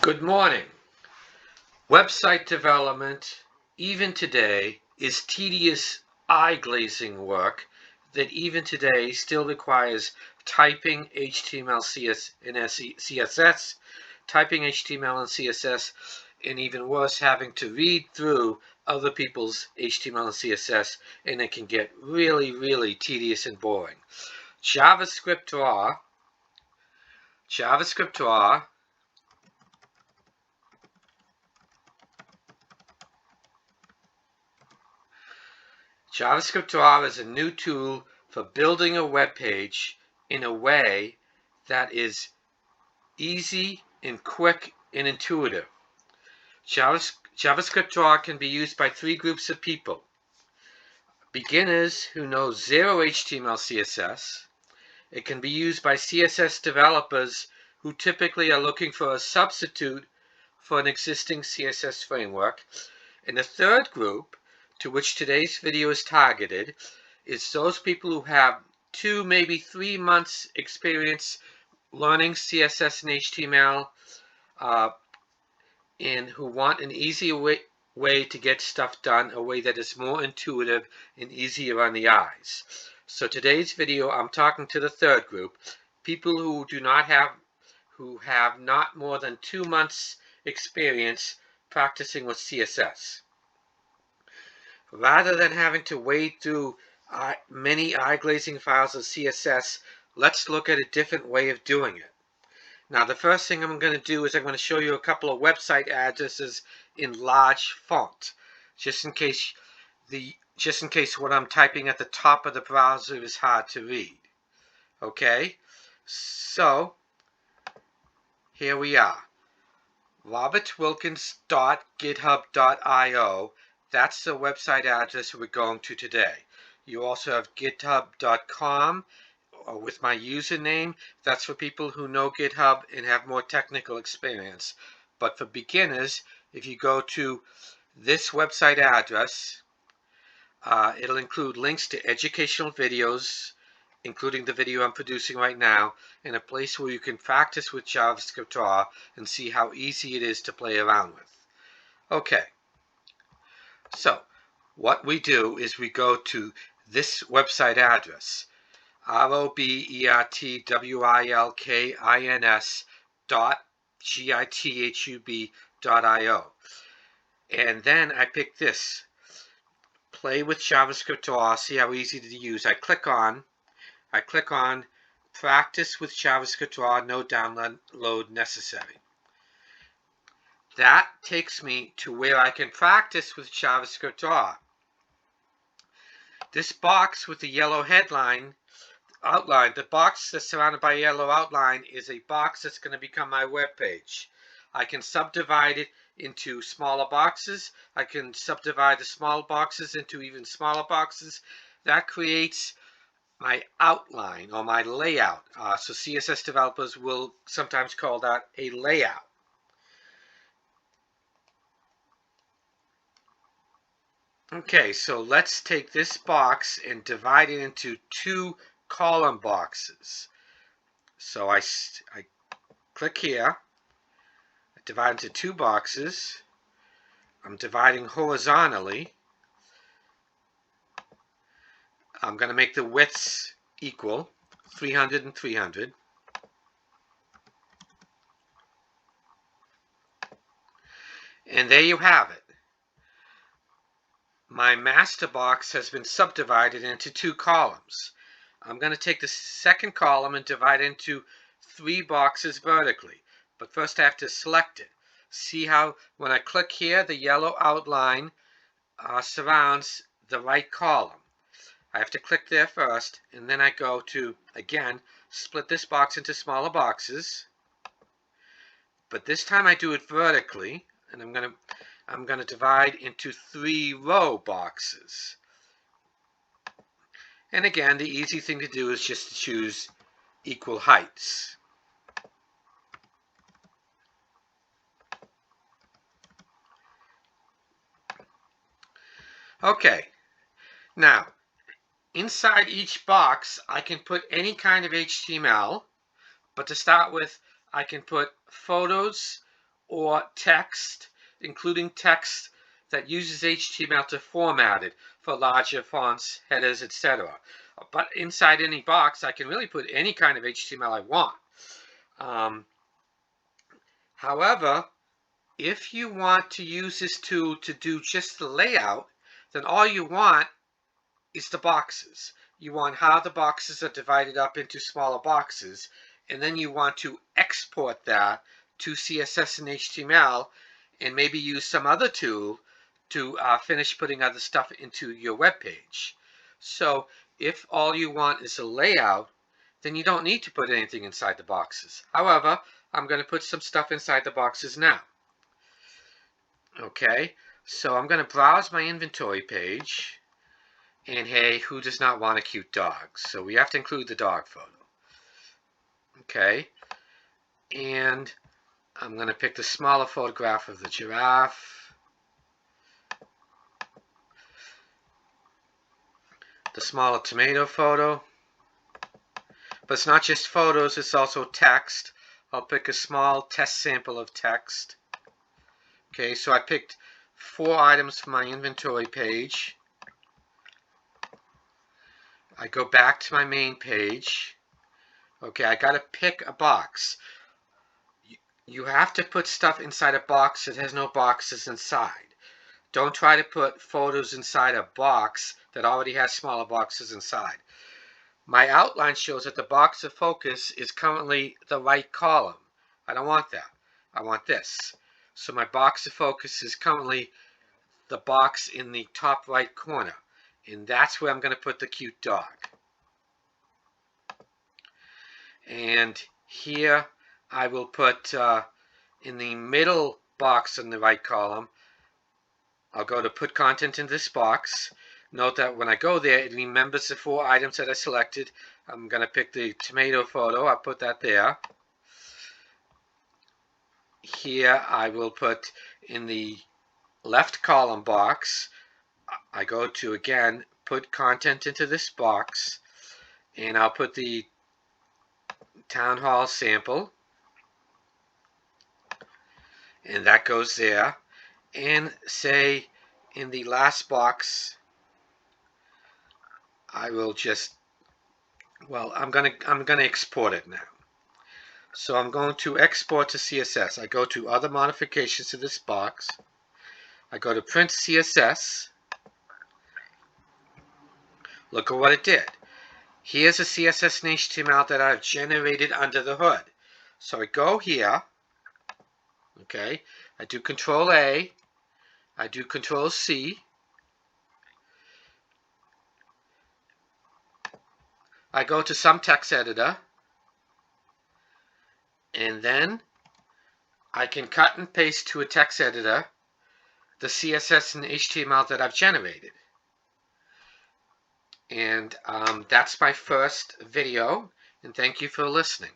Good morning. Website development, even today, is tedious, eye-glazing work that even today still requires typing HTML, and CSS, typing HTML and CSS, and even worse, having to read through other people's HTML and CSS, and it can get really, really tedious and boring. JavaScript Raw JavaScript Raw is a new tool for building a web page in a way that is easy and quick and intuitive. JavaScript Raw can be used by three groups of people. Beginners who know zero HTML, CSS. It can be used by CSS developers who typically are looking for a substitute for an existing CSS framework. And the third group, to which today's video is targeted, is those people who have 2, maybe 3 months experience learning CSS and HTML and who want an easy way to get stuff done, a way that is more intuitive and easier on the eyes. So today's video, I'm talking to the third group, people who have not more than 2 months experience practicing with CSS. Rather than having to wade through many eye-glazing files of CSS, let's look at a different way of doing it. Now, the first thing I'm going to do is I'm going to show you a couple of website addresses in large font, just in case what I'm typing at the top of the browser is hard to read. Okay, so here we are. robertwilkins.github.io. That's the website address we're going to today. You also have github.com with my username. That's for people who know GitHub and have more technical experience. But for beginners, if you go to this website address, it'll include links to educational videos, including the video I'm producing right now, and a place where you can practice with JavaScript Raw and see how easy it is to play around with. Okay, so what we do is we go to this website address, robertwilkins.github.io, and then I pick this, play with JavaScript Raw, see how easy to use. I click on practice with JavaScript Raw, no download necessary. That takes me to where I can practice with JavaScript Raw. This box with the yellow outline, the box that's surrounded by a yellow outline is a box that's going to become my web page. I can subdivide it into smaller boxes. I can subdivide the small boxes into even smaller boxes. That creates my outline or my layout. So CSS developers will sometimes call that a layout. Okay, so let's take this box and divide it into 2 column boxes. So I click here, I divide into 2 boxes. I'm dividing horizontally. I'm going to make the widths equal, 300 and 300. And there you have it. My master box has been subdivided into 2 columns. I'm going to take the second column and divide it into 3 boxes vertically. But first I have to select it. See how when I click here, the yellow outline surrounds the right column. I have to click there first, and then I go to, again, split this box into smaller boxes. But this time I do it vertically, and I'm going to divide into 3 row boxes. And again, the easy thing to do is just to choose equal heights. Okay, now inside each box I can put any kind of HTML, but to start with I can put photos or text, including text that uses HTML to format it for larger fonts, headers, etc. But inside any box, I can really put any kind of HTML I want. However, if you want to use this tool to do just the layout, then all you want is the boxes. You want how the boxes are divided up into smaller boxes, and then you want to export that to CSS and HTML, and maybe use some other tool to finish putting other stuff into your web page. So if all you want is a layout, then you don't need to put anything inside the boxes. However, I'm going to put some stuff inside the boxes now. Okay, so I'm going to browse my inventory page, and hey, who does not want a cute dog? So we have to include the dog photo. Okay, and I'm going to pick the smaller photograph of the giraffe, the smaller tomato photo, but it's not just photos, it's also text. I'll pick a small test sample of text. Okay, so I picked 4 items from my inventory page. I go back to my main page. Okay, I got to pick a box. You have to put stuff inside a box that has no boxes inside. Don't try to put photos inside a box that already has smaller boxes inside. My outline shows that the box of focus is currently the right column. I don't want that. I want this. So my box of focus is currently the box in the top right corner. And that's where I'm going to put the cute dog. And here I will put in the middle box in the right column, I'll go to put content in this box. Note that when I go there, it remembers the 4 items that I selected. I'm going to pick the tomato photo. I'll put that there. Here I will put in the left column box, I go to, again, put content into this box, and I'll put the Town Hall sample, and that goes there. And say in the last box, I will just, well, I'm gonna export it now. So I'm going to export to CSS. I go to other modifications to this box. I go to print CSS. Look at what it did. Here's a CSS and HTML that I've generated under the hood. So I go here. Okay, I do Control A. I do Control C. I go to some text editor. And then I can cut and paste to a text editor the CSS and HTML that I've generated. And that's my first video, and thank you for listening.